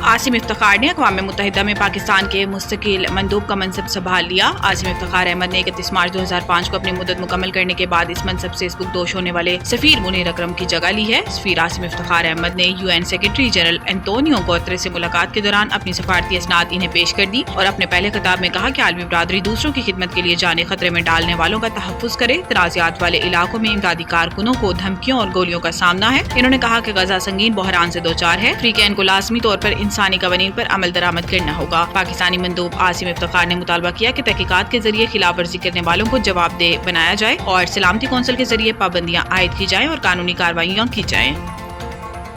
आसिम इफ्तिखार ने अक़वाम मुत्तहिदा में पाकिस्तान के मुस्तकिल मंदूब का मनसब संभाल लिया। आसिम इफ्तिखार अहमद ने 31 मार्च 2005 को अपनी मुद्दत मुकम्मल करने के बाद इस मनसब से इसबुकदोश होने वाले सफीर मुनीर अकरम की जगह ली है। सफीर आसिम इफ्तिखार अहमद ने UN secretary general Antonio Guterres से मुलाकात के दौरान अपनी सफारती असनाद इन्हें पेश कर दी और अपने पहले खिताब में कहा कि आलमी बरादरी दूसरों की खिदमत के लिए जाने खतरे में डालने वालों का तहफ़्फ़ुज़ करे। तनाज़ात वाले इलाकों में इमदादी कारकुनों को धमकियों और गोलियों का सामना है। इन्होंने कहा कि गजा संगीन बहरान से दो चार है। अफ्रीकैन को लाज़मी तौर पर इंसानी कवानीन पर अमल दरामद करना होगा। पाकिस्तानी मंदूब आसिम इफ्तिखार ने मुतालबा किया कि तहकीकात के जरिए खिलाफ वर्जी करने वालों को जवाबदेह बनाया जाए और सलामती कौंसिल के जरिए पाबंदियां आयद की जाएं और कानूनी कार्रवाइयां की जाएं।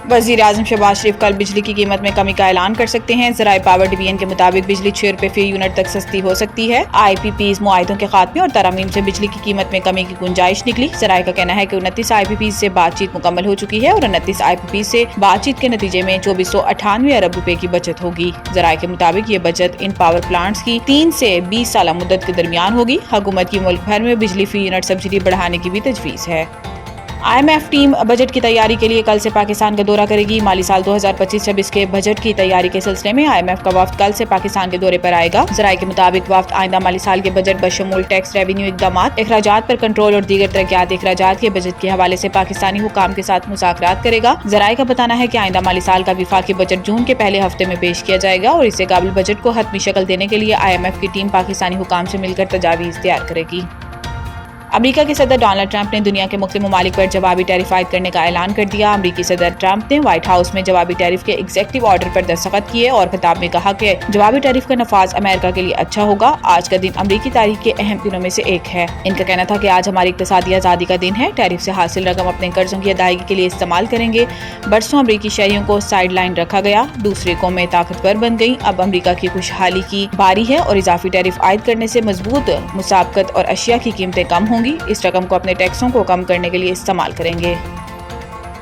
वज़ीर आज़म शहबाज शरीफ कल बिजली की कीमत में कमी का ऐलान कर सकते हैं। ज़राए पावर डिवीजन के मुताबिक बिजली 6 रुपए फी यूनिट तक सस्ती हो सकती है। IPPs मुआहिदों के खात्मे और तरमीम से बिजली की कीमत में कमी की गुंजाइश निकली। ज़राए का कहना है कि 29 IPPs से बातचीत मुकम्मल हो चुकी है और 29 IPPs से बातचीत के नतीजे में 2498 अरब रुपए की बचत होगी। ज़राए के मुताबिक ये बचत इन पावर प्लांट्स की 3 से 20 साल मुद्दत के दरमियान होगी। हुकूमत की मुल्क भर में बिजली फी यूनिट सब्सिडी बढ़ाने की भी तजवीज़ है। IMF टीम बजट की तैयारी के लिए कल से पाकिस्तान का दौरा करेगी। माली साल 2025-26 के बजट की तैयारी के सिलसिले में IMF का वफ्द कल से पाकिस्तान के दौरे पर आएगा। ज़राए के मुताबिक वफ्द आइंदा माली साल के बजट बशमूल टैक्स, रेवेन्यू इक़दामात, अखराजात पर कंट्रोल और दीगर तरक्याती अखराजात के बजट के हवाले से पाकिस्तानी हुकाम के साथ मुज़ाकरात करेगा। ज़राए का बताना है कि आइंदा माली साल का विफाकी बजट जून के पहले हफ्ते में पेश किया जाएगा और इससे काबिल बजट को हतमी शक्ल देने के लिए IMF की टीम पाकिस्तानी हुकाम से मिलकर तजावीज़ तैयार करेगी। अमेरिका के सदर डोनाल्ड ट्रंप ने दुनिया के मुख्तलिफ ममालिक पर जवाबी टैरिफ आयद करने का ऐलान कर दिया। अमेरिकी सदर ट्रंप ने व्हाइट हाउस में जवाबी टैरिफ के एग्जीक्यूटिव ऑर्डर पर दस्तखत किए और खिताब में कहा कि जवाबी टैरिफ का नफाज अमेरिका के लिए अच्छा होगा। आज का दिन अमेरिकी तारीख के अहम दिनों में से एक है। इनका कहना था कि आज हमारी इक़्तिसादी आज़ादी का दिन है। टैरिफ से हासिल रकम अपने कर्जों की अदायगी के लिए इस्तेमाल करेंगे। बरसों अमेरिकी शहरियों को साइड लाइन रखा गया, दूसरी कौमें ताकतवर बन गई। अब अमेरिका की खुशहाली की बारी है और इजाफी टैरिफ आयद करने से मजबूत मुसाबकत और अशिया की कीमतें कम होंगी। इस रकम को अपने टैक्सों को कम करने के लिए इस्तेमाल करेंगे।